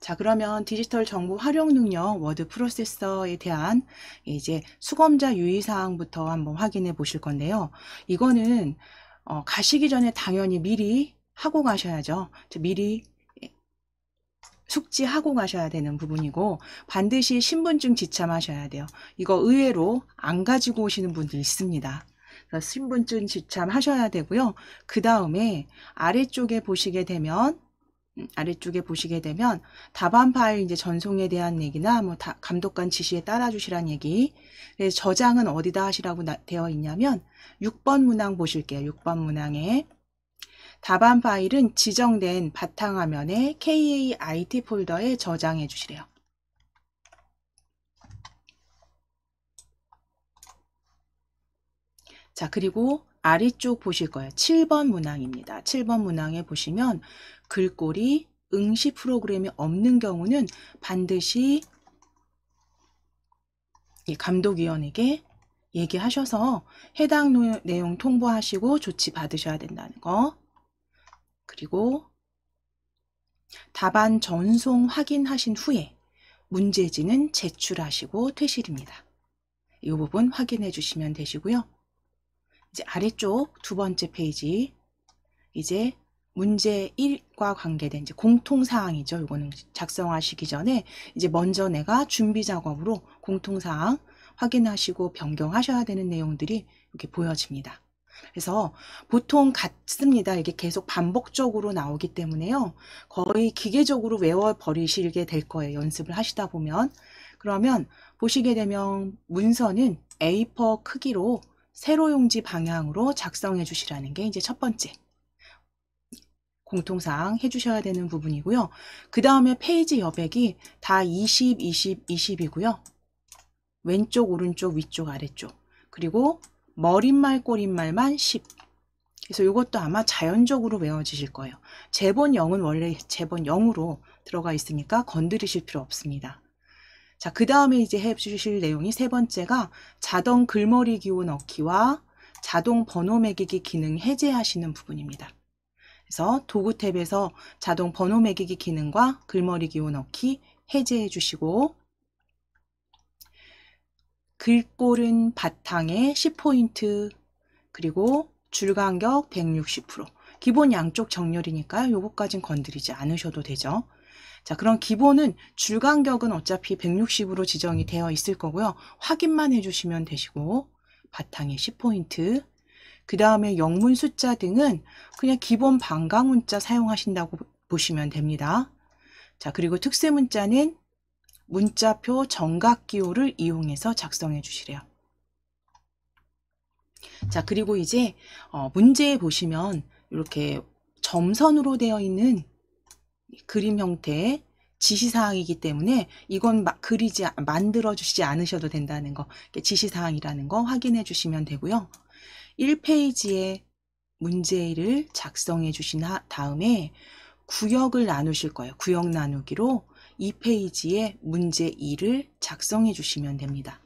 자, 그러면 디지털 정보 활용 능력 워드 프로세서에 대한 이제 수검자 유의사항부터 한번 확인해 보실 건데요. 이거는 가시기 전에 당연히 미리 하고 가셔야죠. 미리 숙지하고 가셔야 되는 부분이고, 반드시 신분증 지참하셔야 돼요. 이거 의외로 안 가지고 오시는 분들 있습니다. 그래서 신분증 지참하셔야 되고요. 그 다음에 아래쪽에 보시게 되면 답안 파일 이제 전송에 대한 얘기나 뭐 감독관 지시에 따라 주시란 얘기. 그래서 저장은 어디다 하시라고 되어 있냐면 6번 문항 보실게요. 6번 문항에 답안 파일은 지정된 바탕화면에 KAIT 폴더에 저장해 주시래요. 자, 그리고 아래쪽 보실 거예요. 7번 문항입니다. 7번 문항에 보시면 글꼴이 응시 프로그램이 없는 경우는 반드시 감독위원에게 얘기하셔서 해당 내용 통보하시고 조치 받으셔야 된다는 거. 그리고 답안 전송 확인하신 후에 문제지는 제출하시고 퇴실입니다. 이 부분 확인해 주시면 되시고요. 이제 아래쪽 두 번째 페이지, 이제 문제 1과 관계된 이제 공통사항이죠. 이거는 작성하시기 전에 이제 먼저 내가 준비 작업으로 공통사항 확인하시고 변경하셔야 되는 내용들이 이렇게 보여집니다. 그래서 보통 같습니다. 이게 계속 반복적으로 나오기 때문에요. 거의 기계적으로 외워버리시게 될 거예요. 연습을 하시다 보면. 그러면 보시게 되면 문서는 A4 크기로 세로 용지 방향으로 작성해 주시라는 게 이제 첫 번째 공통사항 해주셔야 되는 부분이고요. 그 다음에 페이지 여백이 다 20, 20, 20이고요. 왼쪽, 오른쪽, 위쪽, 아래쪽. 그리고 머릿말, 꼬릿말만 10. 그래서 이것도 아마 자연적으로 외워지실 거예요. 제본 0은 원래 제본 0으로 들어가 있으니까 건드리실 필요 없습니다. 자, 그 다음에 이제 해주실 내용이 세 번째가 자동 글머리 기호 넣기와 자동 번호 매기기 기능 해제하시는 부분입니다. 그래서 도구 탭에서 자동 번호 매기기 기능과 글머리 기호 넣기 해제해 주시고, 글꼴은 바탕에 10포인트, 그리고 줄간격 160%. 기본 양쪽 정렬이니까요. 요거까진 건드리지 않으셔도 되죠. 자, 그럼 기본은 줄간격은 어차피 160으로 지정이 되어 있을 거고요. 확인만 해주시면 되시고, 바탕에 10포인트. 그 다음에 영문 숫자 등은 그냥 기본 반가 문자 사용하신다고 보시면 됩니다. 자, 그리고 특수 문자는 문자표 정각 기호를 이용해서 작성해 주시래요. 자, 그리고 이제 문제에 보시면 이렇게 점선으로 되어 있는 그림 형태의 지시사항이기 때문에 이건 만들어 주시지 않으셔도 된다는 거, 지시사항이라는 거 확인해 주시면 되고요. 1페이지에 문제를 작성해 주신 다음에 구역을 나누실 거예요. 구역 나누기로 2페이지에 문제 2를 작성해 주시면 됩니다.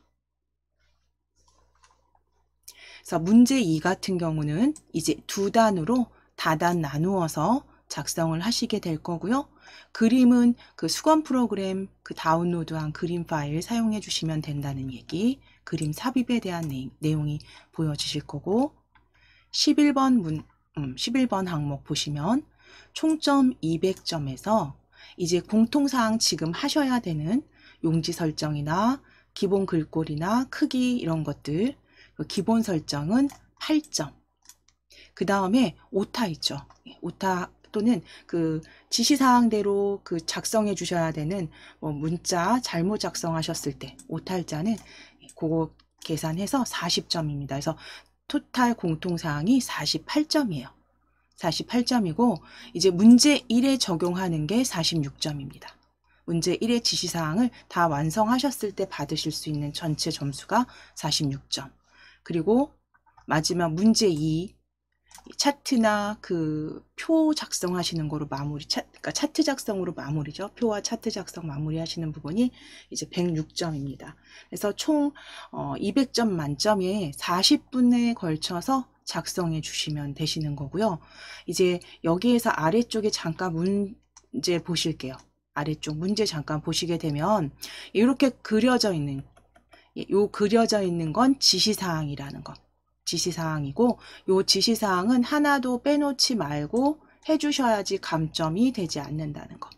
그래서 문제 2 같은 경우는 이제 두 단으로 다단 나누어서 작성을 하시게 될 거고요. 그림은 그 수검 프로그램 그 다운로드한 그림 파일 사용해 주시면 된다는 얘기, 그림 삽입에 대한 내용이 보여지실 거고, 11번 항목 보시면 총점 200점에서 이제 공통사항 지금 하셔야 되는 용지 설정이나 기본 글꼴이나 크기 이런 것들, 기본 설정은 8점. 그 다음에 오타 있죠. 오타 또는 그 지시사항대로 그 작성해 주셔야 되는 문자 잘못 작성하셨을 때 오탈자는 그거 계산해서 40점입니다. 그래서 토탈 공통사항이 48점이에요. 48점이고 이제 문제 1에 적용하는 게 46점입니다. 문제 1의 지시사항을 다 완성하셨을 때 받으실 수 있는 전체 점수가 46점. 그리고 마지막 문제 2, 차트나 그 표 작성하시는 거로 그러니까 차트 작성으로 마무리죠. 표와 차트 작성 마무리 하시는 부분이 이제 106점입니다. 그래서 총 200점 만점에 40분에 걸쳐서 작성해 주시면 되시는 거고요. 이제 여기에서 아래쪽에 잠깐 문제 보실게요. 아래쪽 문제 잠깐 보시게 되면 이렇게 그려져 있는 요 그려져 있는 건 지시사항이라는 거. 지시사항이고 요 지시사항은 하나도 빼놓지 말고 해주셔야지 감점이 되지 않는다는 거.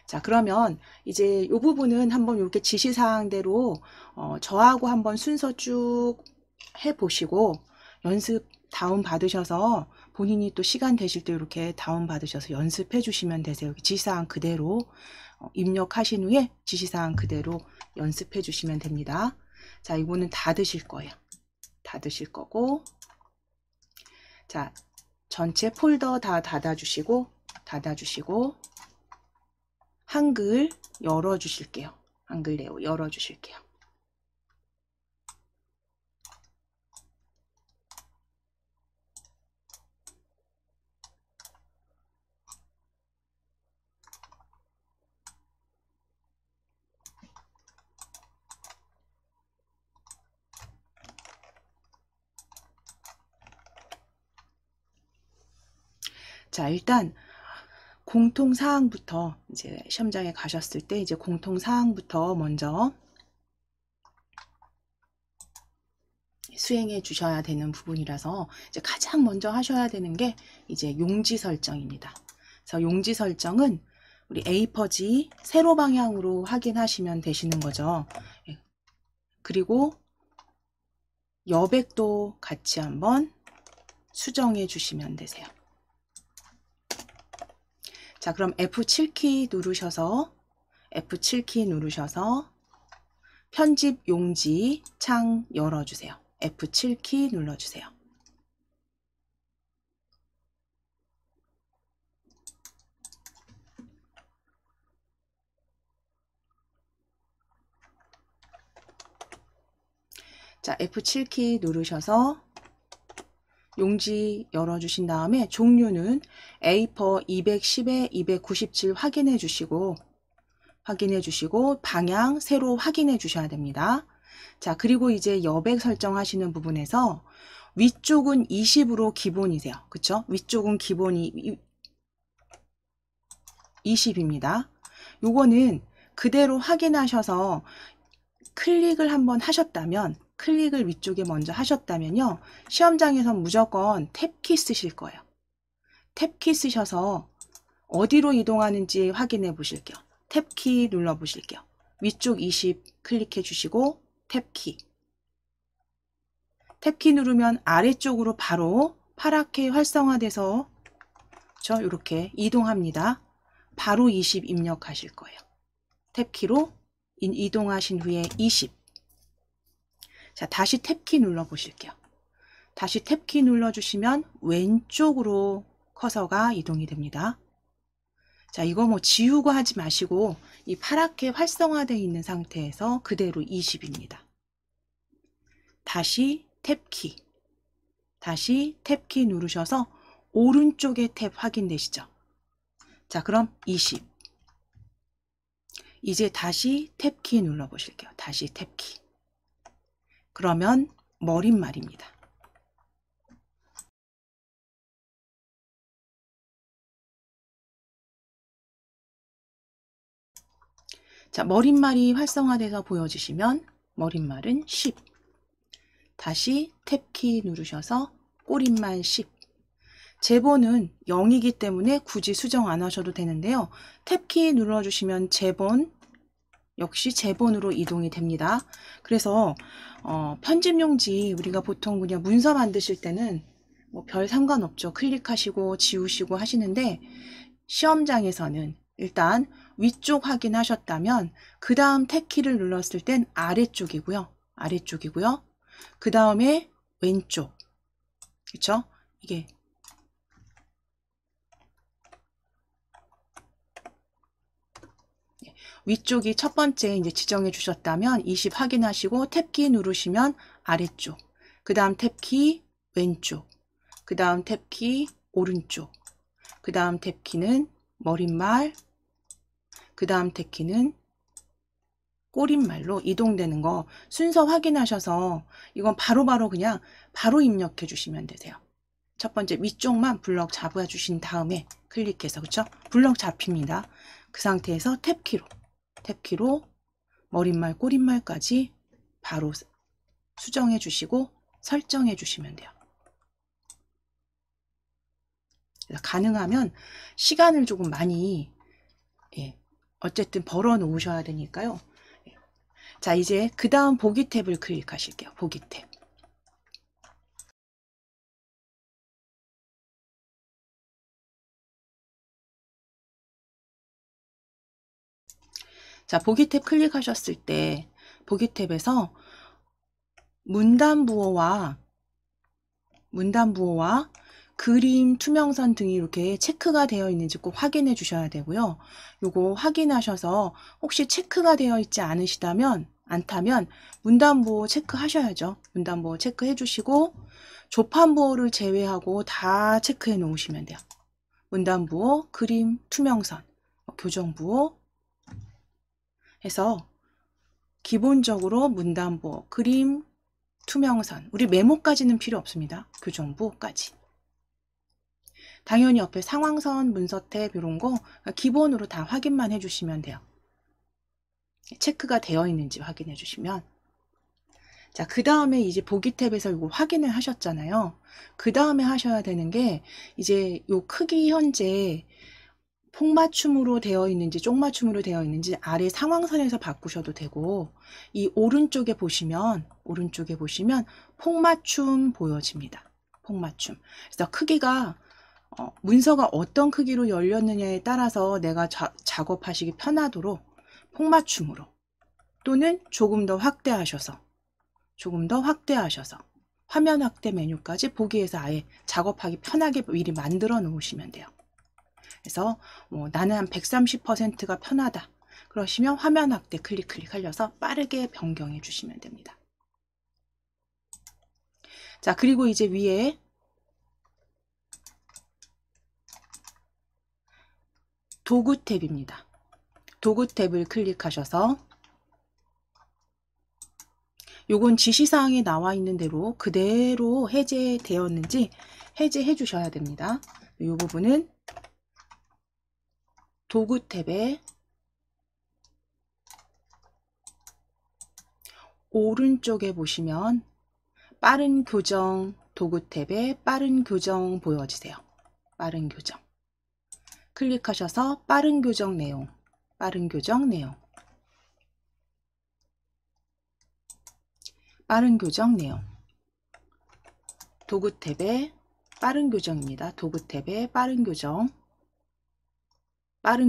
자, 그러면 이제 이 부분은 한번 이렇게 지시사항대로 저하고 한번 순서 쭉 해보시고 연습 다운 받으셔서 본인이 또 시간 되실 때 이렇게 다운 받으셔서 연습해 주시면 되세요. 지시사항 그대로 입력하신 후에 지시사항 그대로 연습해 주시면 됩니다. 자, 이거는 닫으실 거예요. 닫으실 거고, 자, 전체 폴더 다 닫아주시고 한글 열어주실게요. 한글 네오 열어주실게요. 자, 일단 공통사항부터 이제 시험장에 가셨을 때 이제 공통사항부터 먼저 수행해 주셔야 되는 부분이라서 이제 가장 먼저 하셔야 되는 게 이제 용지 설정입니다. 그래서 용지 설정은 우리 A퍼지 세로 방향으로 확인하시면 되시는 거죠. 그리고 여백도 같이 한번 수정해 주시면 되세요. 자, 그럼 F7키 누르셔서 편집 용지 창 열어주세요. F7키 눌러주세요. 자, F7키 누르셔서 용지 열어주신 다음에 종류는 A4 210에 297 확인해 주시고 방향 세로 확인해 주셔야 됩니다. 자, 그리고 이제 여백 설정하시는 부분에서 위쪽은 20으로 기본이세요. 그쵸? 위쪽은 기본이 20입니다. 요거는 그대로 확인하셔서 클릭을 한번 하셨다면, 클릭을 위쪽에 먼저 하셨다면요, 시험장에선 무조건 탭키 쓰실 거예요. 탭키 쓰셔서 어디로 이동하는지 확인해 보실게요. 탭키 눌러 보실게요. 위쪽 20 클릭해 주시고 탭키 누르면 아래쪽으로 바로 파랗게 활성화돼서 그렇죠? 이렇게 이동합니다. 바로 20 입력하실 거예요. 탭키로 이동하신 후에 20. 자, 다시 탭키 눌러 보실게요. 다시 탭키 눌러주시면 왼쪽으로 커서가 이동이 됩니다. 자, 이거 뭐 지우고 하지 마시고 이 파랗게 활성화되어 있는 상태에서 그대로 20입니다. 다시 탭키 누르셔서 오른쪽에 탭 확인되시죠? 자, 그럼 20. 이제 다시 탭키 눌러 보실게요. 다시 탭키. 그러면 머릿말입니다. 자, 머릿말이 활성화돼서 보여주시면 머릿말은 10. 다시 탭키 누르셔서 꼬릿말 10. 제본은 0이기 때문에 굳이 수정 안 하셔도 되는데요. 탭키 눌러주시면 제본 역시 제본으로 이동이 됩니다. 그래서 편집용지 우리가 보통 그냥 문서 만드실 때는 뭐 별 상관없죠. 클릭하시고 지우시고 하시는데 시험장에서는 일단 위쪽 확인하셨다면 그 다음 탭키를 눌렀을 땐 아래쪽이고요. 그 다음에 왼쪽. 그쵸? 이게 위쪽이 첫 번째 이제 지정해 주셨다면 20 확인하시고 탭키 누르시면 아래쪽, 그 다음 탭키 왼쪽, 그 다음 탭키 오른쪽, 그 다음 탭키는 머릿말, 그 다음 탭키는 꼬릿말로 이동되는 거 순서 확인하셔서 이건 바로바로 그냥 바로 입력해 주시면 되세요. 첫 번째 위쪽만 블럭 잡아주신 다음에 클릭해서, 그쵸? 블럭 잡힙니다. 그 상태에서 탭키로 머릿말, 꼬릿말까지 바로 수정해 주시고 설정해 주시면 돼요. 가능하면 시간을 조금 많이 어쨌든 벌어 놓으셔야 되니까요. 자, 이제 그 다음 보기 탭을 클릭하실게요. 보기 탭. 자, 보기 탭 클릭하셨을 때 보기 탭에서 문단부호와 그림, 투명선 등이 이렇게 체크가 되어 있는지 꼭 확인해 주셔야 되고요. 요거 확인하셔서 혹시 체크가 되어 있지 않다면 문단부호 체크하셔야죠. 문단부호 체크해 주시고 조판부호를 제외하고 다 체크해 놓으시면 돼요. 문단부호, 그림, 투명선, 교정부호 해서 기본적으로 문단부호, 그림, 투명선, 우리 메모까지는 필요 없습니다. 교정부호까지. 당연히 옆에 상황선, 문서탭 이런 거 기본으로 다 확인만 해주시면 돼요. 체크가 되어 있는지 확인해 주시면. 자, 그 다음에 이제 보기 탭에서 이거 확인을 하셨잖아요. 그 다음에 하셔야 되는 게 이제 요 크기 현재 폭맞춤으로 되어 있는지 쪽맞춤으로 되어 있는지 아래 상황선에서 바꾸셔도 되고, 이 오른쪽에 보시면 폭맞춤 보여집니다. 폭맞춤. 그래서 크기가 문서가 어떤 크기로 열렸느냐에 따라서 내가 작업하시기 편하도록 폭맞춤으로, 또는 조금 더 확대하셔서 화면 확대 메뉴까지 보기에서 아예 작업하기 편하게 미리 만들어 놓으시면 돼요. 그래서 나는 한 130%가 편하다 그러시면 화면 확대 클릭하셔서 빠르게 변경해 주시면 됩니다. 자, 그리고 이제 위에 도구 탭입니다. 도구 탭을 클릭하셔서 요건 지시사항에 나와 있는 대로 그대로 해제되었는지 해제해 주셔야 됩니다. 이 부분은 도구 탭에 오른쪽에 보시면 빠른 교정, 도구 탭에 빠른 교정 보여지세요. 빠른 교정. 클릭하셔서 빠른 교정 내용. 빠른 교정 내용. 도구 탭에 빠른 교정입니다. 도구 탭에 빠른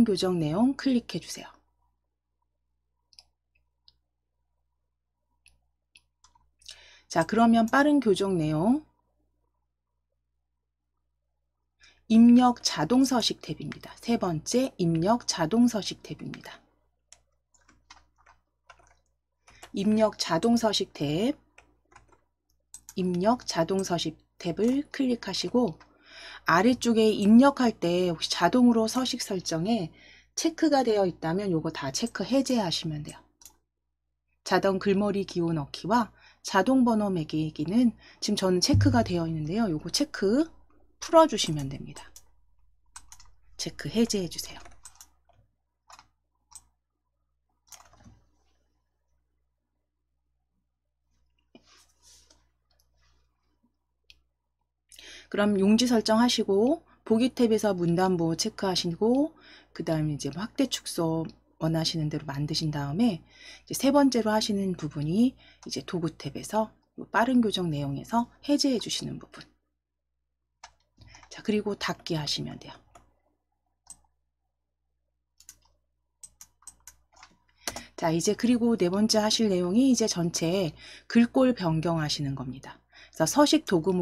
교정 내용 클릭해 주세요. 자, 그러면 빠른 교정 내용 입력 자동 서식 탭입니다. 세 번째 입력 자동 서식 탭입니다. 입력 자동 서식 탭을 클릭하시고 아래쪽에 입력할 때 혹시 자동으로 서식 설정에 체크가 되어 있다면 요거 다 체크 해제하시면 돼요. 자동 글머리 기호 넣기와 자동 번호 매기기는 지금 저는 체크가 되어 있는데요. 요거 체크 풀어주시면 됩니다. 체크 해제해 주세요. 그럼 용지 설정하시고 보기 탭에서 문단부 체크하시고 그 다음에 이제 확대 축소 원하시는 대로 만드신 다음에 이제 세 번째로 하시는 부분이 이제 도구 탭에서 빠른 교정 내용에서 해제해 주시는 부분. 자, 그리고 닫기 하시면 돼요. 자, 이제 그리고 네 번째 하실 내용이 이제 전체 글꼴 변경하시는 겁니다. 그래서 서식 도구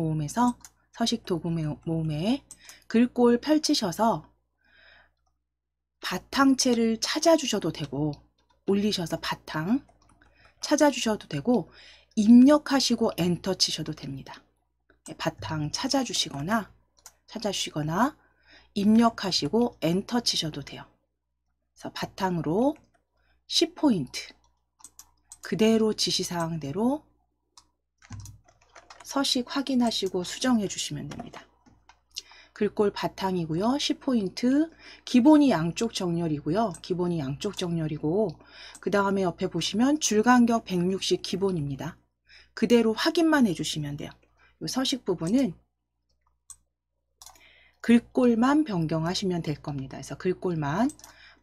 모음에 글꼴 펼치셔서 바탕체를 찾아주셔도 되고, 올리셔서 바탕 찾아주셔도 되고, 입력하시고 엔터 치셔도 됩니다. 바탕 찾아주시거나 입력하시고 엔터 치셔도 돼요. 그래서 바탕으로 10포인트 그대로 지시사항대로 서식 확인하시고 수정해 주시면 됩니다. 글꼴 바탕이고요. 10포인트. 기본이 양쪽 정렬이고요. 기본이 양쪽 정렬이고 그 다음에 옆에 보시면 줄간격 160 기본입니다. 그대로 확인만 해주시면 돼요. 이 서식 부분은 글꼴만 변경하시면 될 겁니다. 그래서 글꼴만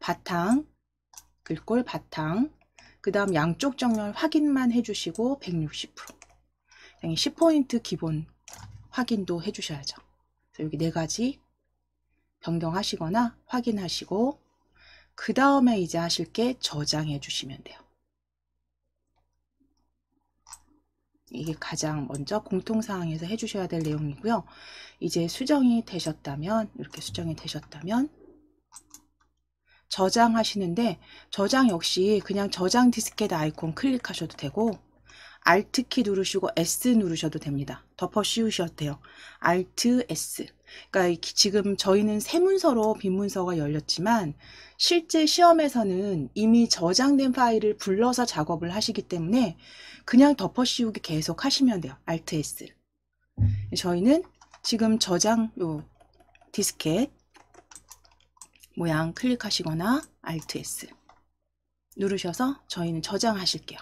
바탕, 글꼴 바탕, 그 다음 양쪽 정렬 확인만 해주시고 160%. 10포인트 기본 확인도 해주셔야죠. 여기 4가지 변경하시거나 확인하시고 그 다음에 이제 하실 게 저장해 주시면 돼요. 이게 가장 먼저 공통사항에서 해주셔야 될 내용이고요. 이제 수정이 되셨다면 이렇게 수정이 되셨다면 저장하시는데 저장 역시 그냥 저장 디스켓 아이콘 클릭하셔도 되고 Alt키 누르시고 S 누르셔도 됩니다. 덮어 씌우셔도 돼요. Alt S. 그러니까 지금 저희는 새 문서로 빈 문서가 열렸지만 실제 시험에서는 이미 저장된 파일을 불러서 작업을 하시기 때문에 그냥 덮어 씌우기 계속 하시면 돼요. Alt S. 저희는 지금 저장 요 디스켓 모양 클릭하시거나 Alt S 누르셔서 저희는 저장하실게요.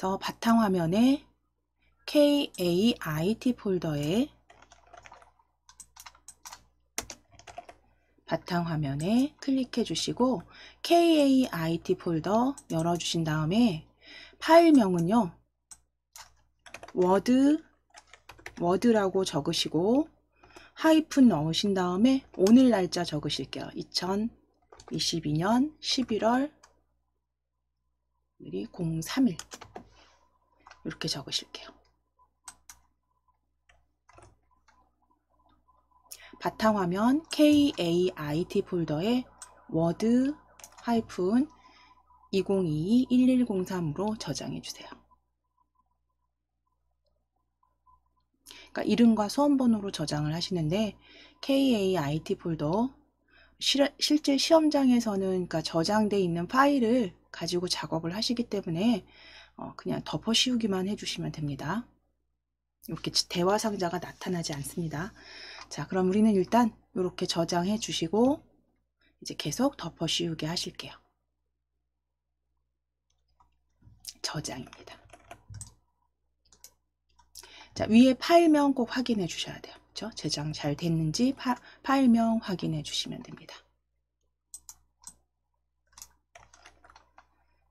그래서 바탕화면에 KAIT 폴더에 바탕화면에 클릭해 주시고 KAIT 폴더 열어주신 다음에 파일명은요 워드라고 적으시고 하이픈 넣으신 다음에 오늘 날짜 적으실게요. 2022년 11월 03일 이렇게 적으실게요. 바탕화면 KAIT 폴더에 워드 2022-1103으로 저장해 주세요. 그러니까 이름과 수험번호로 저장을 하시는데 KAIT 폴더 실제 시험장에서는 그러니까 저장되어 있는 파일을 가지고 작업을 하시기 때문에 그냥 덮어 씌우기만 해주시면 됩니다. 이렇게 대화 상자가 나타나지 않습니다. 자, 그럼 우리는 일단 이렇게 저장해 주시고 이제 계속 덮어 씌우게 하실게요. 저장입니다. 자, 위에 파일명 꼭 확인해 주셔야 돼요. 그렇죠? 저장 잘 됐는지 파일명 확인해 주시면 됩니다.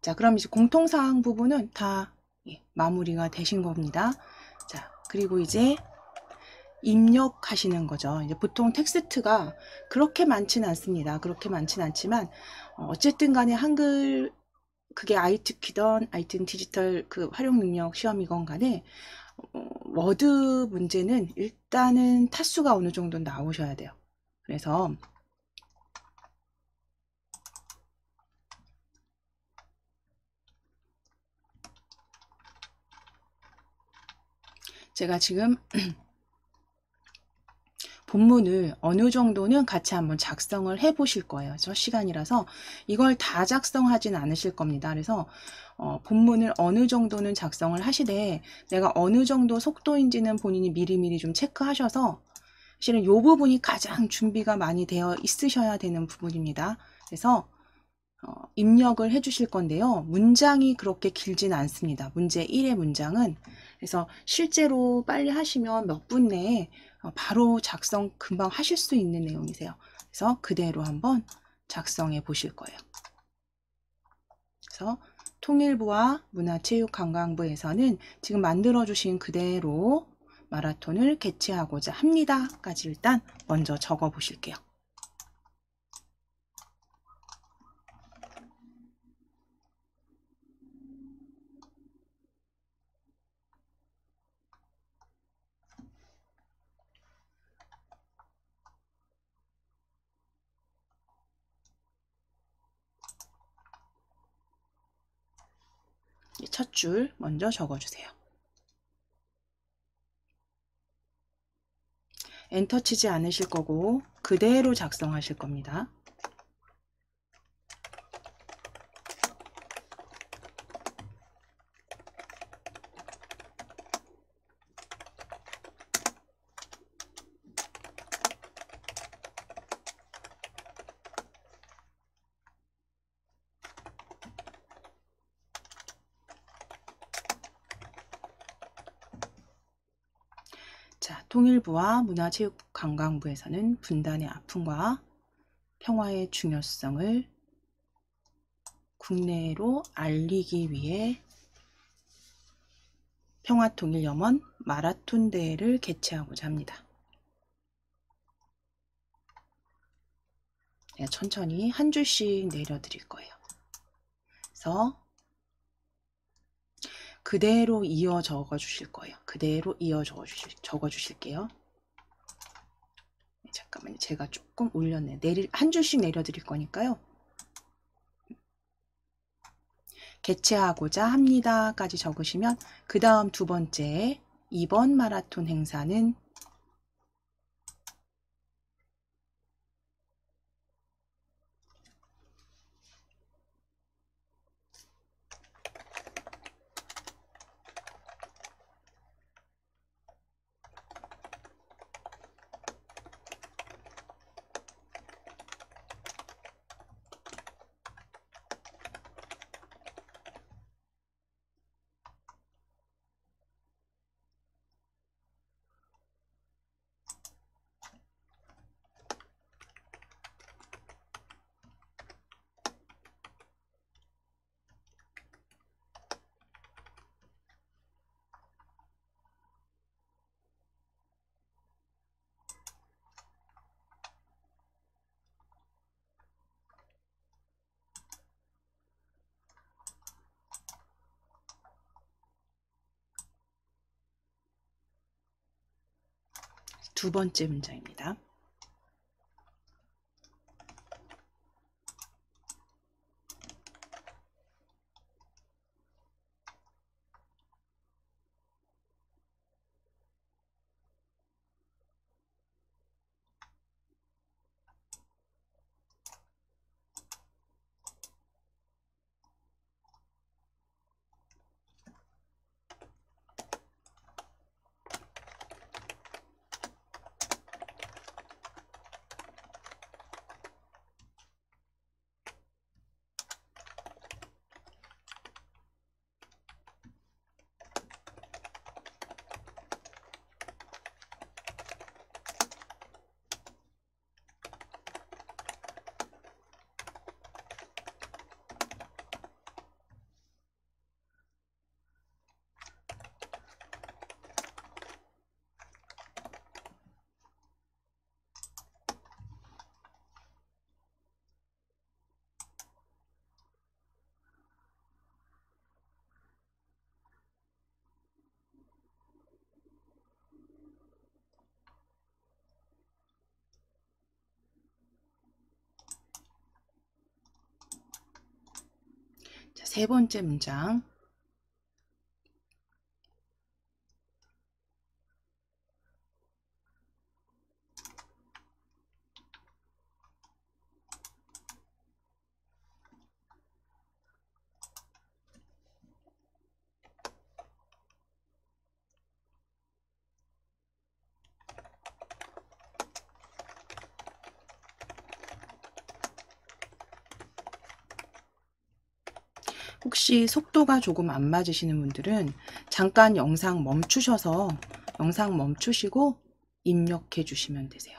자, 그럼 이제 공통사항 부분은 다 마무리가 되신 겁니다. 자, 그리고 이제 입력하시는 거죠. 이제 보통 텍스트가 그렇게 많지는 않습니다. 그렇게 많지는 않지만 어쨌든 간에 한글 그게 IT키던 하여튼 디지털 그 활용 능력 시험이건 간에 워드 문제는 일단은 타수가 어느 정도 나오셔야 돼요. 그래서 제가 지금 본문을 어느 정도는 같이 한번 작성을 해 보실 거예요. 저 시간이라서 이걸 다 작성하진 않으실 겁니다. 그래서 본문을 어느 정도는 작성을 하시되 내가 어느 정도 속도인지는 본인이 미리미리 좀 체크하셔서 사실은 이 부분이 가장 준비가 많이 되어 있으셔야 되는 부분입니다. 그래서 입력을 해 주실 건데요. 문장이 그렇게 길진 않습니다. 문제 1의 문장은. 그래서 실제로 빨리 하시면 몇 분 내에 바로 작성 금방 하실 수 있는 내용이세요. 그래서 그대로 한번 작성해 보실 거예요. 그래서 통일부와 문화체육관광부에서는 지금 만들어 주신 그대로 마라톤을 개최하고자 합니다. 까지 일단 먼저 적어 보실게요. 첫 줄 먼저 적어주세요. 엔터 치지 않으실 거고 그대로 작성하실 겁니다. 자, 통일부와 문화체육관광부에서는 분단의 아픔과 평화의 중요성을 국내로 알리기 위해 평화통일염원 마라톤 대회를 개최하고자 합니다. 천천히 한 줄씩 내려드릴 거예요. 그래서 그대로 이어 적어 주실 거예요. 그대로 이어 적어 주실게요. 잠깐만요. 제가 조금 올렸네. 한 줄씩 내려드릴 거니까요. 개최하고자 합니다까지 적으시면 그 다음 두 번째 이번 마라톤 행사는 두 번째 문장입니다. 자, 세 번째 문장. 혹시 속도가 조금 안 맞으시는 분들은 잠깐 영상 멈추셔서 영상 멈추시고 입력해 주시면 되세요.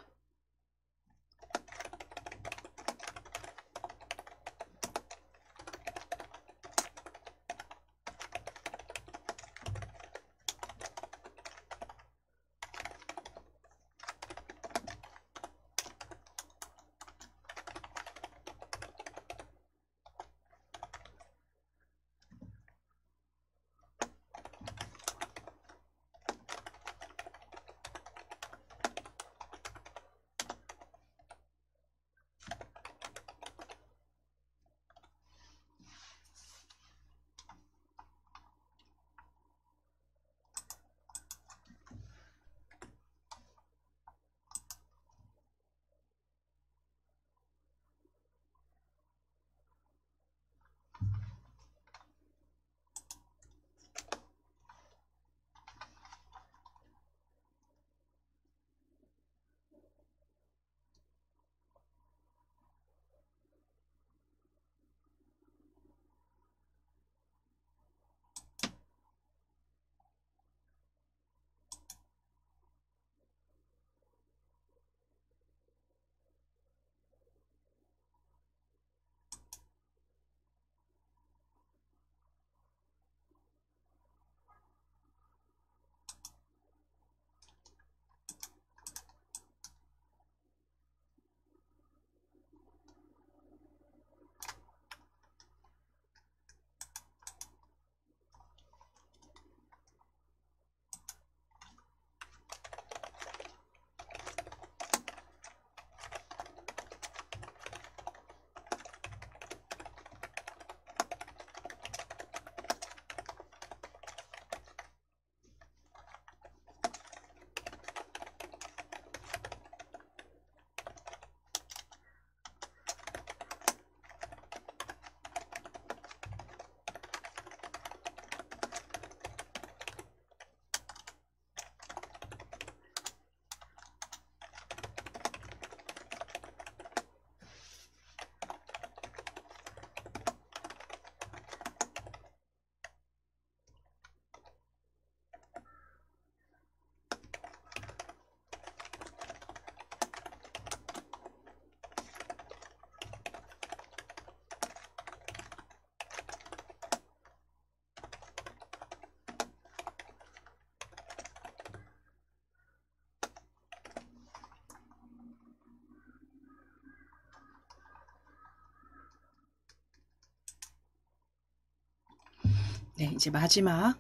네, 이제 마지막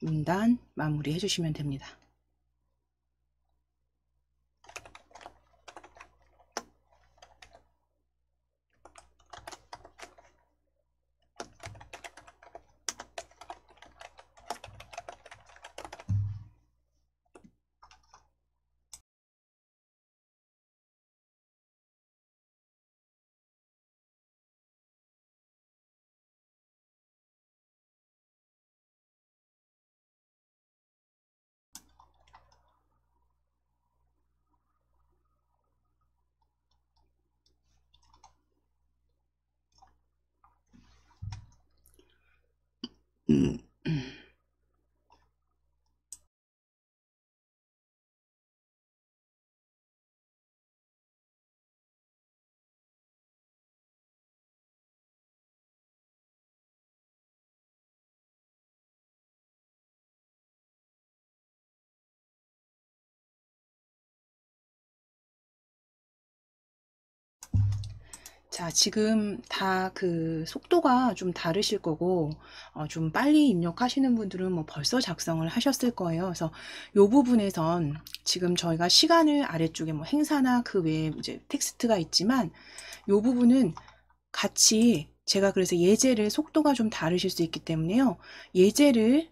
문단 마무리 해주시면 됩니다. 음. 자, 지금 다 그 속도가 좀 다르실 거고, 좀 빨리 입력하시는 분들은 뭐 벌써 작성을 하셨을 거예요. 그래서 요 부분에선 지금 저희가 시간을 아래쪽에 뭐 행사나 그 외에 이제 텍스트가 있지만, 요 부분은 같이 제가 그래서 예제를 속도가 좀 다르실 수 있기 때문에요. 예제를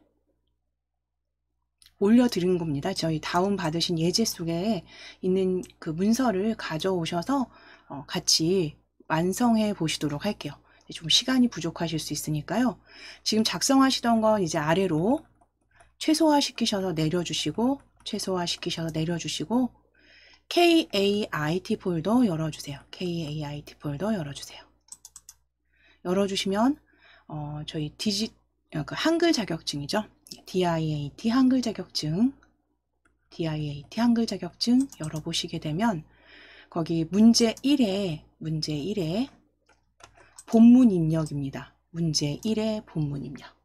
올려드린 겁니다. 저희 다운 받으신 예제 속에 있는 그 문서를 가져오셔서 같이 완성해 보시도록 할게요. 좀 시간이 부족하실 수 있으니까요. 지금 작성하시던 건 이제 아래로 최소화시키셔서 내려주시고, 최소화시키셔서 내려주시고, KAIT 폴더 열어주세요. KAIT 폴더 열어주세요. 열어주시면 저희 그 한글 자격증이죠. DIAT 한글 자격증, DIAT 한글 자격증 열어보시게 되면 거기 문제 1에 본문 입력입니다. 문제 1의 본문 입력.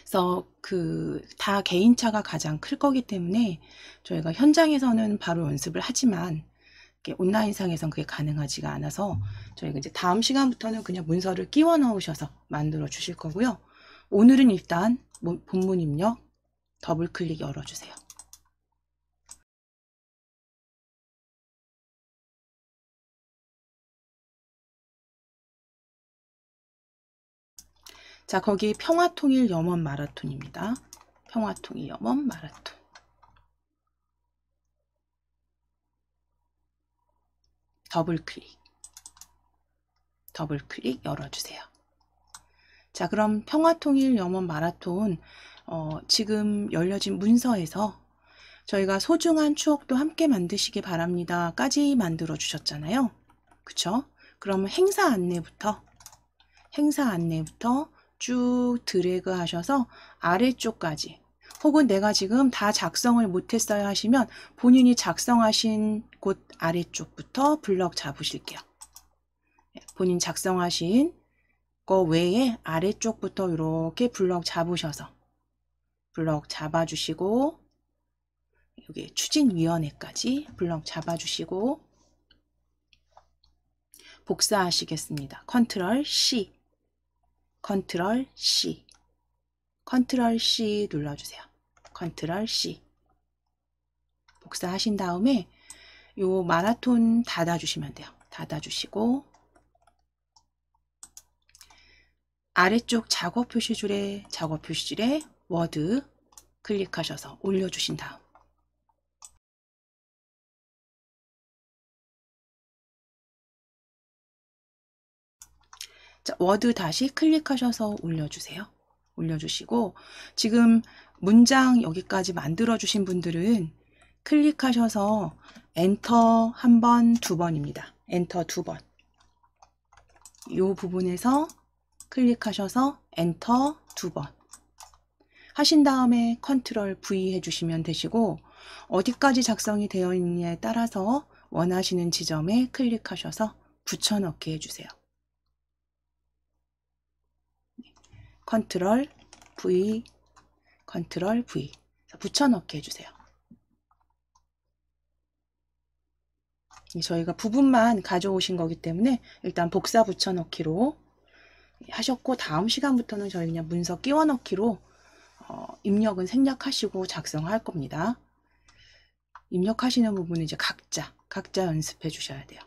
그래서 그 다 개인차가 가장 클 거기 때문에 저희가 현장에서는 바로 연습을 하지만 온라인상에선 그게 가능하지가 않아서 저희가 이제 다음 시간부터는 그냥 문서를 끼워 넣으셔서 만들어 주실 거고요. 오늘은 일단 본문 입력 더블 클릭 열어주세요. 자, 거기 평화통일 염원 마라톤입니다. 평화통일 염원 마라톤. 더블 클릭 열어주세요. 자, 그럼 평화통일 염원 마라톤 지금 열려진 문서에서 저희가 소중한 추억도 함께 만드시기 바랍니다 까지 만들어 주셨잖아요. 그쵸? 그럼 행사 안내부터 쭉 드래그 하셔서 아래쪽까지, 혹은 내가 지금 다 작성을 못했어요 하시면 본인이 작성하신 곳 아래쪽부터 블럭 잡으실게요. 본인 작성하신 거 외에 아래쪽부터 이렇게 블럭 잡으셔서 블럭 잡아주시고, 여기 추진위원회까지 블럭 잡아주시고 복사하시겠습니다. 컨트롤 C 눌러주세요. 컨트롤 C 복사하신 다음에 요 마라톤 닫아주시면 돼요. 닫아주시고 아래쪽 작업 표시줄에 워드 클릭하셔서 올려주신 다음, 자, 워드 다시 클릭하셔서 올려주세요. 올려주시고 지금 문장 여기까지 만들어 주신 분들은 클릭하셔서 엔터 한 번, 두 번입니다. 엔터 두 번. 이 부분에서 클릭하셔서 엔터 두 번 하신 다음에 컨트롤 V 해주시면 되시고, 어디까지 작성이 되어 있느냐에 따라서 원하시는 지점에 클릭하셔서 붙여넣기 해주세요. 컨트롤 V 붙여넣기 해주세요. 저희가 부분만 가져오신 거기 때문에 일단 복사 붙여넣기로 하셨고, 다음 시간부터는 저희 그냥 문서 끼워 넣기로 입력은 생략하시고 작성할 겁니다. 입력하시는 부분은 이제 각자 연습해 주셔야 돼요.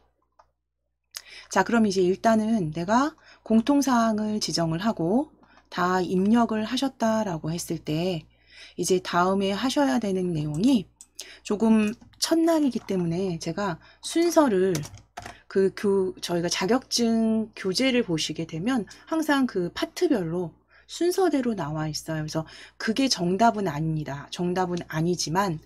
자, 그럼 이제 일단은 내가 공통사항을 지정을 하고 다 입력을 하셨다라고 했을 때 이제 다음에 하셔야 되는 내용이 조금 첫날이기 때문에 제가 순서를 저희가 자격증 교재를 보시게 되면 항상 그 파트별로 순서대로 나와 있어요. 그래서 그게 정답은 아닙니다. 정답은 아니지만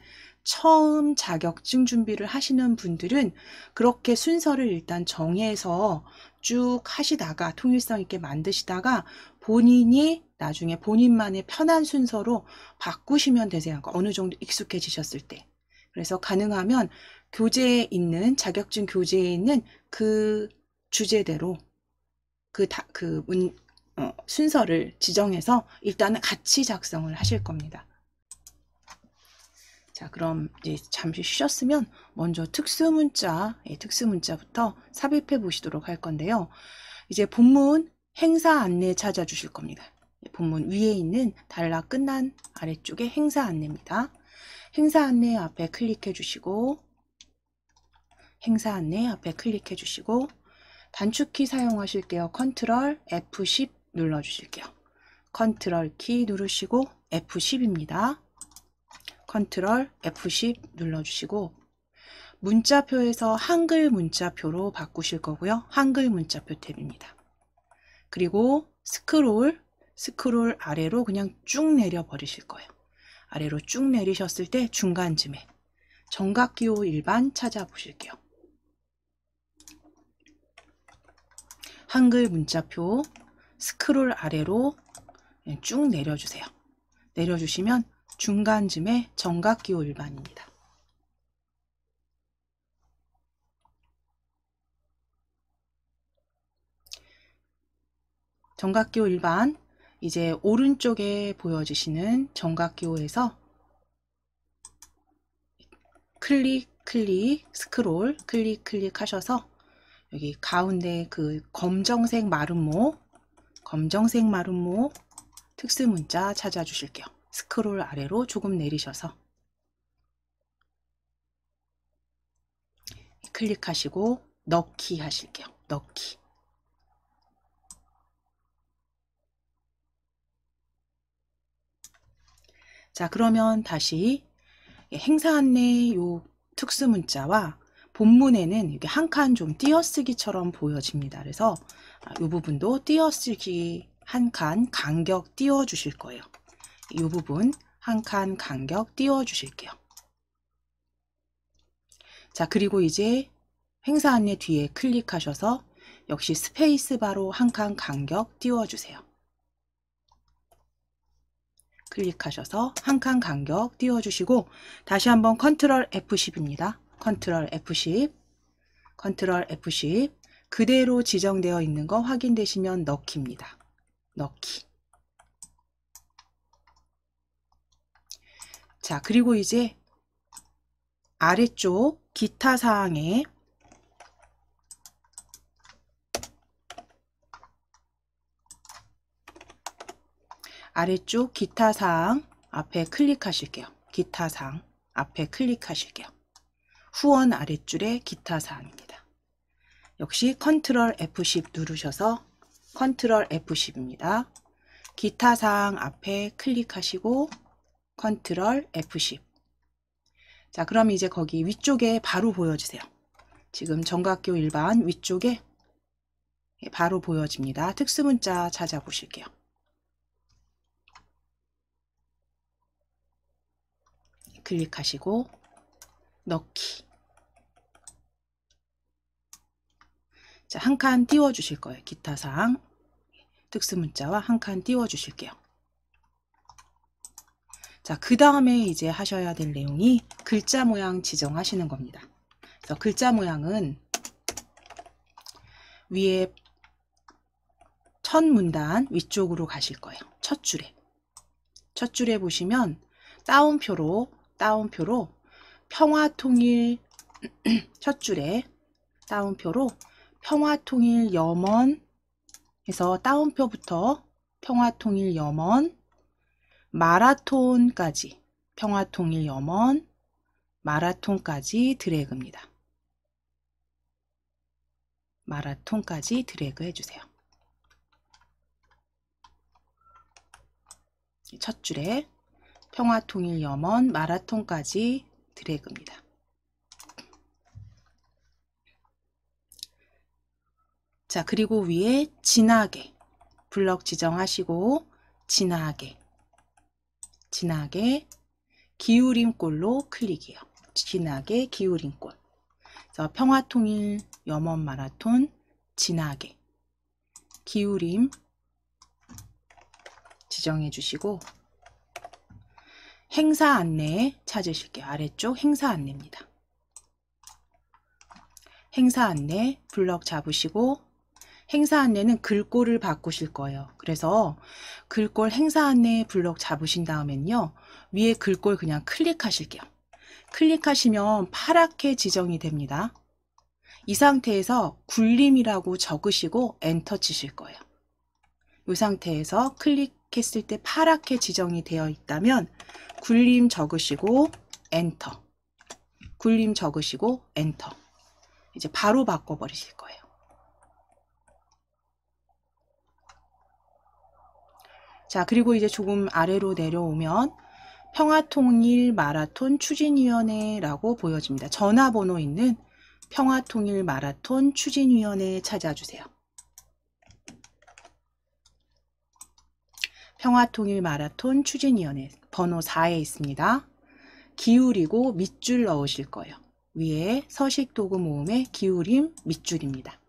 처음 자격증 준비를 하시는 분들은 그렇게 순서를 일단 정해서 쭉 하시다가 통일성 있게 만드시다가 본인이 나중에 본인만의 편한 순서로 바꾸시면 되세요. 그러니까 어느 정도 익숙해지셨을 때. 그래서 가능하면 교재에 있는 자격증 교재에 있는 그 주제대로 순서를 지정해서 일단은 같이 작성을 하실 겁니다. 자, 그럼 이제 잠시 쉬셨으면 먼저 특수문자부터 삽입해 보시도록 할 건데요. 이제 본문 행사 안내 찾아주실 겁니다. 본문 위에 있는 단락 끝난 아래쪽에 행사 안내입니다. 행사 안내 앞에 클릭해 주시고 행사 안내 앞에 클릭해 주시고 단축키 사용하실게요. 컨트롤 F10 눌러 주실게요. 컨트롤 키 누르시고 F10입니다. 컨트롤 F10 눌러주시고 문자표에서 한글 문자표로 바꾸실 거고요. 한글 문자표 탭입니다. 그리고 스크롤 아래로 그냥 쭉 내려 버리실 거예요. 아래로 쭉 내리셨을 때 중간쯤에 정각기호 일반 찾아보실게요. 한글 문자표 스크롤 아래로 쭉 내려주세요. 내려주시면 중간쯤에 정각기호 일반입니다. 정각기호 일반, 이제 오른쪽에 보여지시는 정각기호에서 스크롤 클릭 하셔서 여기 가운데 그 검정색 마름모 특수문자 찾아주실게요. 스크롤 아래로 조금 내리셔서 클릭하시고 넣기 하실게요. 넣기. 자, 그러면 다시 행사 안내 요 특수문자와 본문에는 이게 한 칸 좀 띄어쓰기처럼 보여집니다. 그래서 이 부분도 띄어쓰기 한 칸 간격 띄워 주실 거예요. 이 부분 한 칸 간격 띄워 주실게요. 자, 그리고 이제 행사 안내 뒤에 클릭하셔서 역시 스페이스바로 한 칸 간격 띄워 주세요. 클릭하셔서 한 칸 간격 띄워 주시고 다시 한번 컨트롤 F10입니다. 컨트롤 F10 그대로 지정되어 있는 거 확인되시면 넣기입니다. 넣기. 자, 그리고 이제 아래쪽 기타 사항에 아래쪽 기타 사항 앞에 클릭하실게요. 기타 사항 앞에 클릭하실게요. 후원 아랫줄에 기타 사항입니다. 역시 컨트롤 F10 누르셔서 컨트롤 F10입니다. 기타 사항 앞에 클릭하시고 컨트롤 F10. 자, 그럼 이제 거기 위쪽에 바로 보여주세요. 지금 정각기호 일반 위쪽에 바로 보여집니다. 특수문자 찾아보실게요. 클릭하시고 넣기. 자, 한 칸 띄워 주실 거예요. 기타 사항 특수문자와 한 칸 띄워 주실게요. 자, 그 다음에 이제 하셔야 될 내용이 글자 모양 지정하시는 겁니다. 그래서 글자 모양은 위에 첫 문단 위쪽으로 가실 거예요. 첫 줄에 보시면 따옴표로 평화통일 첫 줄에 따옴표로 평화통일 염원 해서 따옴표부터 평화통일염원 마라톤까지 평화통일염원 마라톤까지 드래그입니다. 마라톤까지 드래그 해주세요. 첫 줄에 평화통일염원 마라톤까지 드래그입니다. 자, 그리고 위에 진하게 블럭 지정하시고 진하게 기울임꼴로 클릭이요. 진하게 기울임꼴. 그래서 평화통일염원 마라톤 진하게 기울임 지정해 주시고 행사 안내 찾으실게요. 아래쪽 행사 안내입니다. 행사 안내 블럭 잡으시고 행사 안내는 글꼴을 바꾸실 거예요. 그래서 글꼴 행사 안내 블럭 잡으신 다음엔요. 위에 글꼴 그냥 클릭하실게요. 클릭하시면 파랗게 지정이 됩니다. 이 상태에서 굴림이라고 적으시고 엔터 치실 거예요. 이 상태에서 클릭했을 때 파랗게 지정이 되어 있다면 굴림 적으시고 엔터. 굴림 적으시고 엔터. 이제 바로 바꿔버리실 거예요. 자, 그리고 이제 조금 아래로 내려오면 평화통일 마라톤 추진위원회라고 보여집니다. 전화번호 있는 평화통일 마라톤 추진위원회 찾아주세요. 평화통일 마라톤 추진위원회 번호 4에 있습니다. 기울이고 밑줄 넣으실 거예요. 위에 서식도구 모음의 기울임 밑줄입니다.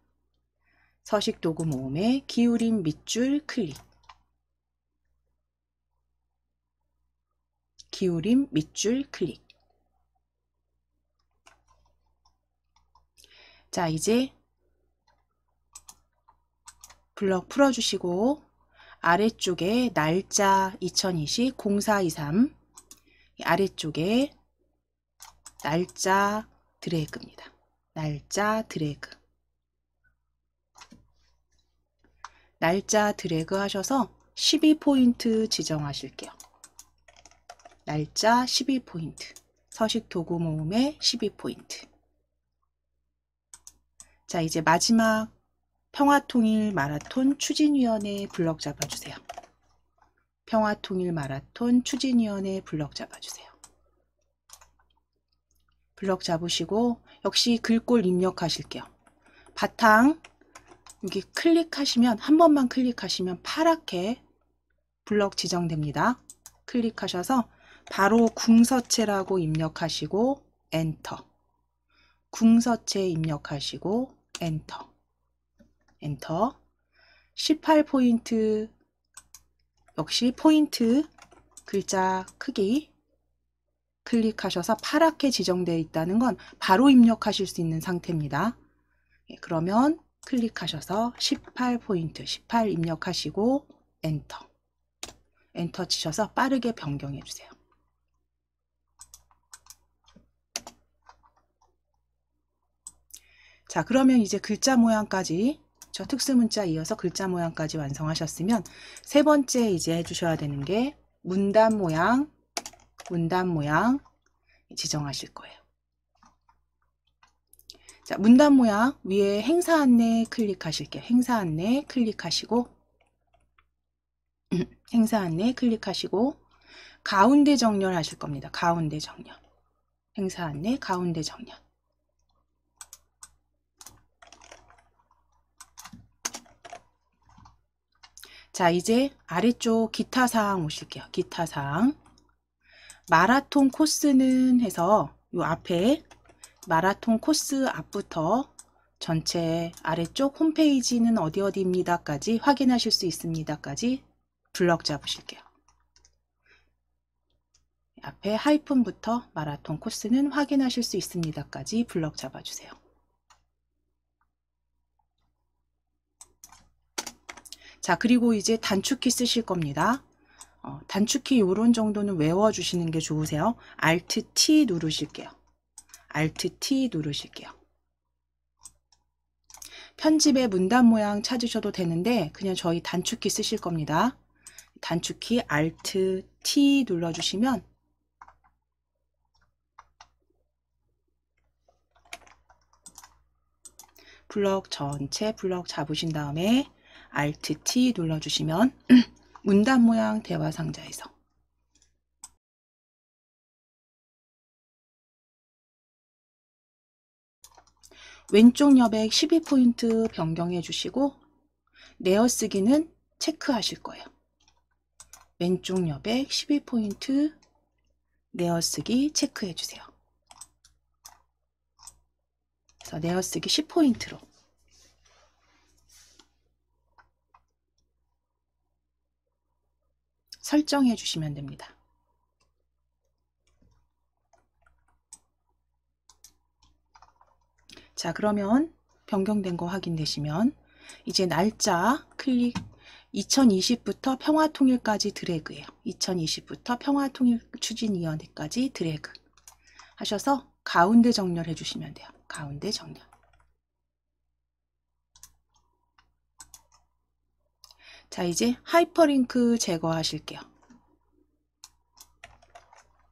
서식도구 모음의 기울임 밑줄 클릭. 기울임 밑줄 클릭. 자, 이제 블럭 풀어주시고 아래쪽에 날짜 2020 0423 아래쪽에 날짜 드래그입니다. 날짜 드래그. 날짜 드래그 하셔서 12포인트 지정하실게요. 날짜 12포인트. 서식 도구 모음의 12포인트. 자, 이제 마지막 평화통일 마라톤 추진위원회 블럭 잡아주세요. 평화통일 마라톤 추진위원회 블럭 잡아주세요. 블럭 잡으시고 역시 글꼴 입력하실게요. 바탕 여기 클릭하시면 한 번만 클릭하시면 파랗게 블럭 지정됩니다. 클릭하셔서 바로 궁서체라고 입력하시고 엔터. 궁서체 입력하시고 엔터. 엔터. 18포인트 역시 포인트 글자 크기 클릭하셔서 파랗게 지정되어 있다는 건 바로 입력하실 수 있는 상태입니다. 그러면 클릭하셔서 18포인트 18 입력하시고 엔터. 엔터 치셔서 빠르게 변경해 주세요. 자, 그러면 이제 글자 모양까지 저 특수문자 이어서 글자 모양까지 완성하셨으면 세 번째 이제 해주셔야 되는 게 문단 모양 지정하실 거예요. 자, 문단 모양 위에 행사 안내 클릭하실게요. 행사 안내 클릭하시고 행사 안내 클릭하시고 가운데 정렬 하실 겁니다. 가운데 정렬. 행사 안내 가운데 정렬. 자, 이제 아래쪽 기타 사항 오실게요. 기타 사항. 마라톤 코스는 해서 요 앞에 마라톤 코스 앞부터 전체 아래쪽 홈페이지는 어디입니다까지 확인하실 수 있습니다까지 블럭 잡으실게요. 앞에 하이픈부터 마라톤 코스는 확인하실 수 있습니다까지 블럭 잡아주세요. 자, 그리고 이제 단축키 쓰실 겁니다. 단축키 요런 정도는 외워주시는 게 좋으세요. Alt T 누르실게요. Alt T 누르실게요. 편집의 문단 모양 찾으셔도 되는데 그냥 저희 단축키 쓰실 겁니다. 단축키 Alt T 눌러주시면 블럭 전체 블럭 잡으신 다음에 Alt T 눌러주시면 문단 모양 대화 상자에서 왼쪽 여백 12포인트 변경해 주시고 내어쓰기는 체크하실 거예요. 왼쪽 여백 12포인트 내어쓰기 체크해 주세요. 그래서 내어쓰기 10포인트로 설정해 주시면 됩니다. 자, 그러면 변경된 거 확인되시면 이제 날짜 클릭 2020부터 평화통일까지 드래그예요. 2020부터 평화통일 추진위원회까지 드래그 하셔서 가운데 정렬해 주시면 돼요. 가운데 정렬. 자, 이제 하이퍼링크 제거하실게요.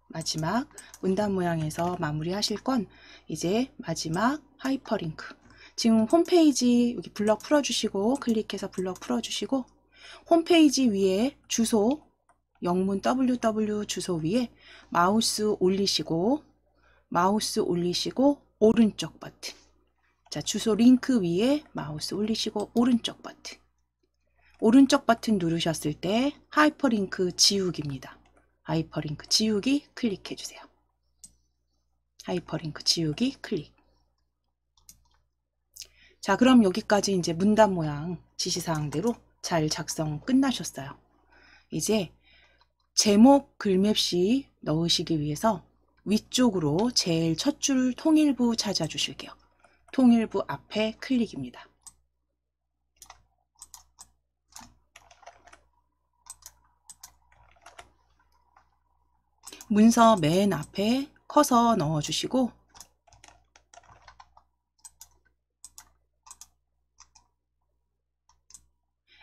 마지막 문단 모양에서 마무리 하실 건 이제 마지막 하이퍼링크. 지금 홈페이지 여기 블럭 풀어주시고 클릭해서 블럭 풀어주시고 홈페이지 위에 주소 영문 www 주소 위에 마우스 올리시고 오른쪽 버튼. 자, 주소 링크 위에 마우스 올리시고 오른쪽 버튼 누르셨을 때 하이퍼링크 지우기입니다. 하이퍼링크 지우기 클릭해 주세요. 하이퍼링크 지우기 클릭. 자, 그럼 여기까지 이제 문단 모양 지시사항대로 잘 작성 끝나셨어요. 이제 제목 글맵시 넣으시기 위해서 위쪽으로 제일 첫 줄 통일부 찾아주실게요. 통일부 앞에 클릭입니다. 문서 맨 앞에 커서 넣어주시고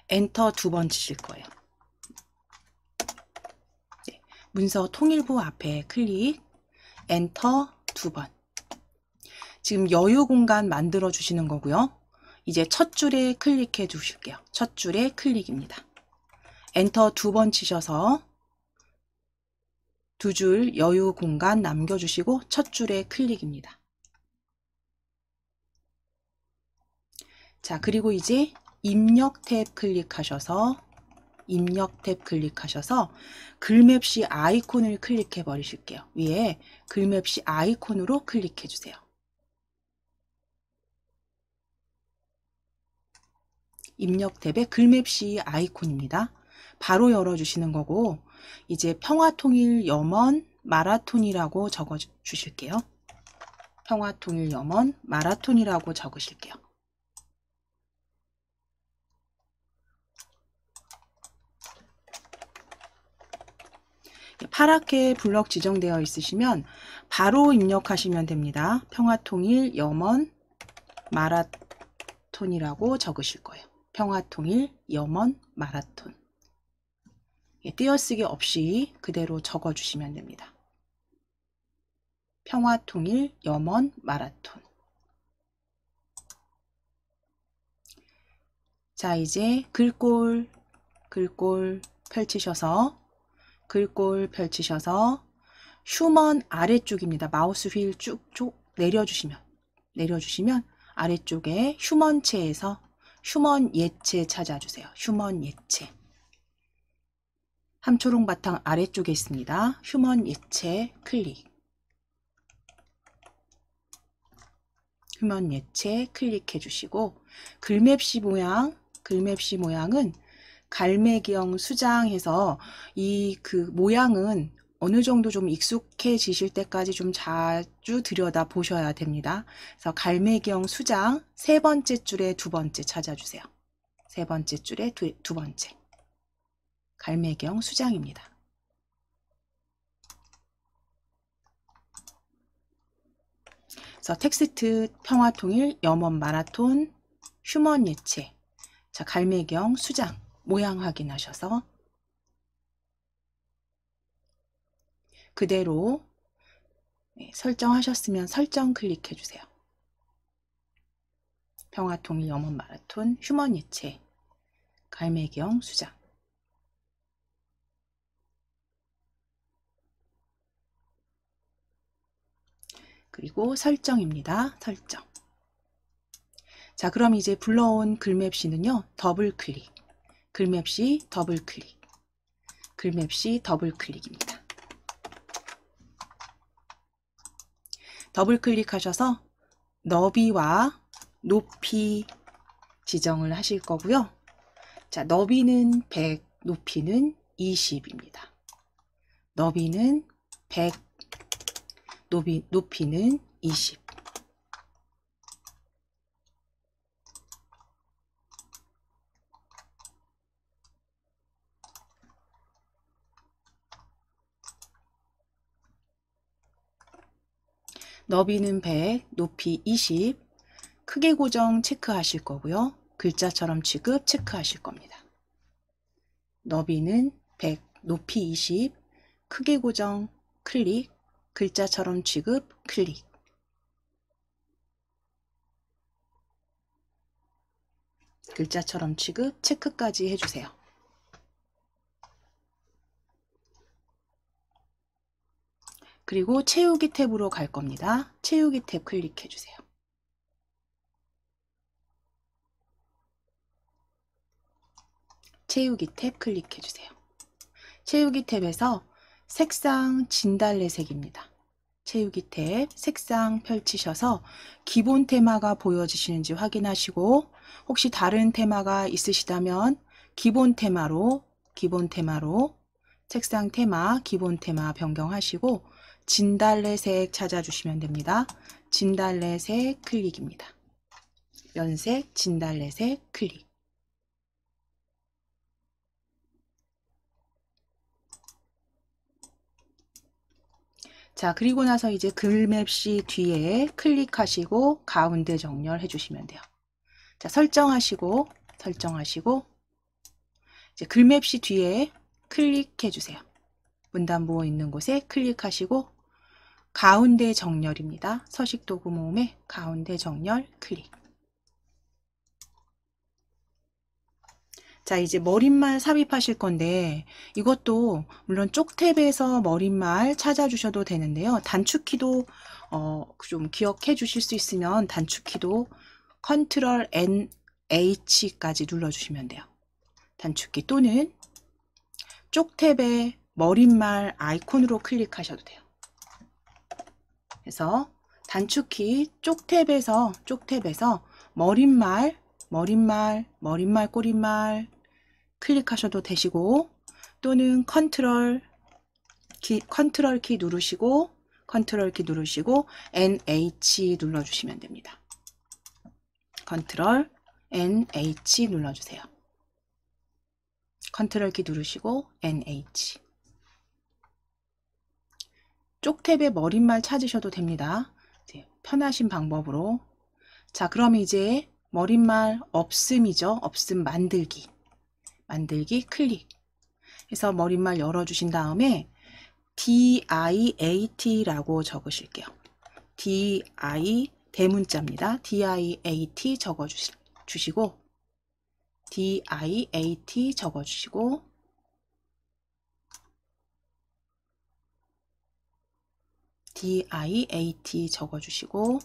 엔터 2번 치실 거예요. 네, 문서 통일부 앞에 클릭, 엔터 2번. 지금 여유 공간 만들어 주시는 거고요. 이제 첫 줄에 클릭해 주실게요. 첫 줄에 클릭입니다. 엔터 2번 치셔서 두 줄 여유 공간 남겨주시고 첫 줄에 클릭입니다. 자, 그리고 이제 입력 탭 클릭하셔서 글맵시 아이콘을 클릭해 버리실게요. 위에 글맵시 아이콘으로 클릭해 주세요. 입력 탭에 글맵시 아이콘입니다. 바로 열어주시는 거고 이제 평화통일 염원 마라톤이라고 적어 주실게요. 평화통일 염원 마라톤이라고 적으실게요. 파랗게 블럭 지정되어 있으시면 바로 입력하시면 됩니다. 평화통일 염원 마라톤이라고 적으실 거예요. 평화통일 염원 마라톤. 띄어쓰기 없이 그대로 적어주시면 됩니다. 평화통일 염원 마라톤. 자, 이제 글꼴 펼치셔서 휴먼 아래쪽입니다. 마우스 휠 쭉쭉 내려주시면 아래쪽에 휴먼체에서 휴먼 예체 찾아주세요. 휴먼 예체. 함초록 바탕 아래쪽에 있습니다. 휴먼 예체 클릭. 휴먼 예체 클릭해 주시고 글맵시 모양은 갈매기형 수장해서 이 모양은 어느 정도 좀 익숙해지실 때까지 좀 자주 들여다 보셔야 됩니다. 그래서 갈매기형 수장 세 번째 줄에 두 번째 찾아주세요. 세 번째 줄에 두 번째. 갈매기형 수장입니다. 그래서 텍스트 평화통일 염원 마라톤 휴먼 예체. 자, 갈매경 수장 모양 확인하셔서 그대로 설정하셨으면 설정 클릭해 주세요. 평화통일 염원 마라톤 휴먼 예체 갈매경 수장. 그리고 설정입니다. 설정. 자, 그럼 이제 불러온 글맵시는요. 더블 클릭. 글맵시 더블 클릭. 글맵시 더블 클릭입니다. 더블 클릭하셔서 너비와 높이 지정을 하실 거고요. 자, 너비는 100, 높이는 20입니다. 너비는 100, 높이는 20. 너비는 100, 높이 20. 크기 고정 체크하실 거고요. 글자처럼 취급 체크하실 겁니다. 너비는 100, 높이 20. 크기 고정 클릭. 글자처럼 취급 클릭. 글자처럼 취급 체크까지 해주세요. 그리고 채우기 탭으로 갈 겁니다. 채우기 탭 클릭해 주세요. 채우기 탭 클릭해 주세요. 채우기 탭에서 색상 진달래색입니다. 채우기 탭 색상 펼치셔서 기본 테마가 보여지시는지 확인하시고 혹시 다른 테마가 있으시다면 기본 테마로 색상 테마 기본 테마 변경하시고 진달래색 찾아주시면 됩니다. 진달래색 클릭입니다. 연색 진달래색 클릭. 자, 그리고 나서 이제 글맵시 뒤에 클릭하시고 가운데 정렬해 주시면 돼요. 자, 설정하시고 이제 글맵시 뒤에 클릭해 주세요. 문단부호 있는 곳에 클릭하시고 가운데 정렬입니다. 서식도구 모음의 가운데 정렬 클릭. 자, 이제 머릿말 삽입하실 건데 이것도 물론 쪽탭에서 머릿말 찾아주셔도 되는데요. 단축키도 좀 기억해 주실 수 있으면 단축키도 컨트롤 N H까지 눌러주시면 돼요. 단축키 또는 쪽탭에 머릿말 아이콘으로 클릭하셔도 돼요. 그래서 단축키 쪽탭에서 머릿말, 꼬릿말 클릭하셔도 되시고 또는 컨트롤 키 누르시고 NH 눌러주시면 됩니다. 컨트롤 NH 눌러주세요. 컨트롤 키 누르시고 NH. 쪽탭에 머릿말 찾으셔도 됩니다. 편하신 방법으로. 자, 그럼 이제 머릿말 없음이죠. 없음 만들기 클릭 해서 머릿말 열어주신 다음에 DIAT라고 적으실게요. DI 대문자입니다. DIAT 적어주시고 DIAT 적어주시고 DIAT 적어주시고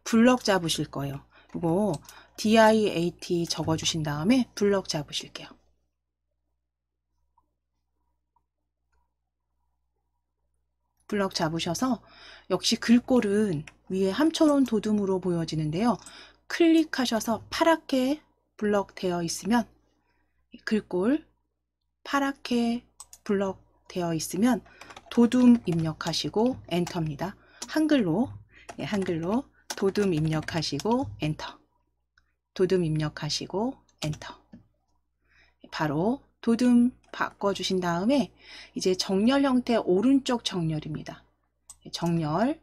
블럭 잡으실 거예요. 이거 DIAT 적어주신 다음에 블럭 잡으실게요. 블럭 잡으셔서 역시 글꼴은 위에 함초론 도둠으로 보여지는데요. 클릭하셔서 파랗게 블럭 되어 있으면 글꼴 파랗게 블럭 되어 있으면 도둠 입력하시고 엔터입니다. 한글로 도둠 입력하시고 엔터. 도둠 입력하시고 엔터. 바로 도둠 바꿔주신 다음에 이제 정렬 형태 오른쪽 정렬입니다. 정렬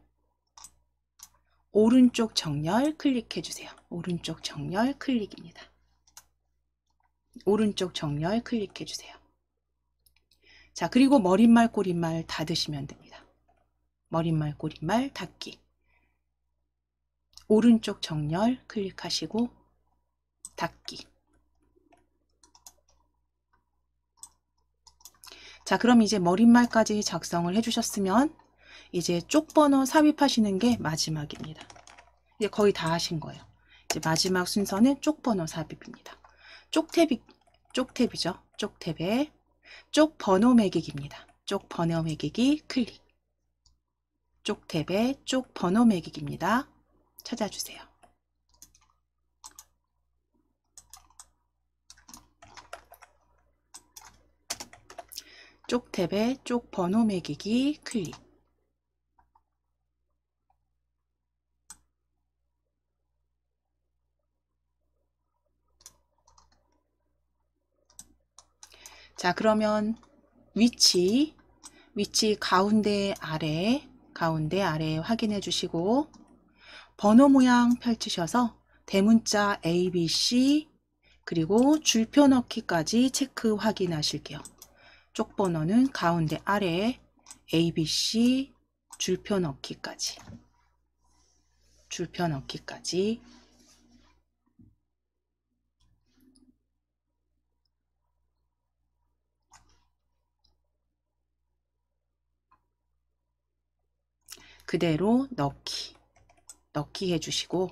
오른쪽 정렬 클릭해 주세요. 오른쪽 정렬 클릭입니다. 오른쪽 정렬 클릭해 주세요. 자, 그리고 머릿말 꼬릿말 닫으시면 됩니다. 머릿말 꼬릿말 닫기. 오른쪽 정렬 클릭하시고 닫기. 자, 그럼 이제 머릿말까지 작성을 해주셨으면 이제 쪽번호 삽입하시는 게 마지막입니다. 이제 거의 다 하신 거예요. 이제 마지막 순서는 쪽번호 삽입입니다. 쪽탭이죠. 쪽탭에 쪽번호 매기기입니다. 쪽번호 매기기 클릭. 쪽탭에 쪽번호 매기기입니다. 찾아주세요. 쪽탭에 쪽번호 매기기 클릭. 자, 그러면 위치 가운데 아래 확인해 주시고 번호 모양 펼치셔서 대문자 ABC 그리고 줄표 넣기까지 체크 확인하실게요. 쪽번호는 가운데 아래 ABC 줄표 넣기까지 그대로 넣기 해주시고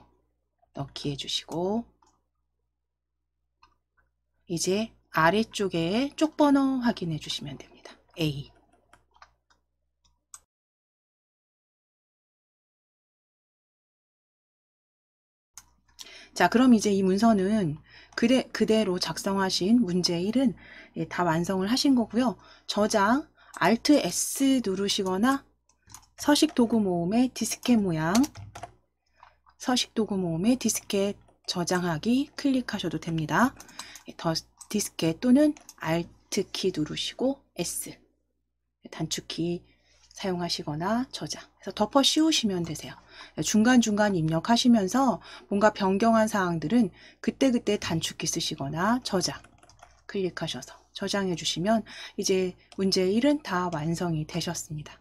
이제 아래쪽에 쪽번호 확인해 주시면 됩니다. A. 자, 그럼 이제 이 문서는 그대로 작성하신 문제 1은 다 완성을 하신 거고요. 저장 Alt S 누르시거나 서식 도구 모음의 디스켓 모양, 서식 도구 모음의 디스켓 저장하기 클릭하셔도 됩니다. 더 디스켓 또는 Alt 키 누르시고 S 단축키 사용하시거나 저장. 그래서 덮어 씌우시면 되세요. 중간중간 입력하시면서 뭔가 변경한 사항들은 그때그때 단축키 쓰시거나 저장 클릭하셔서 저장해 주시면 이제 문제 1은 다 완성이 되셨습니다.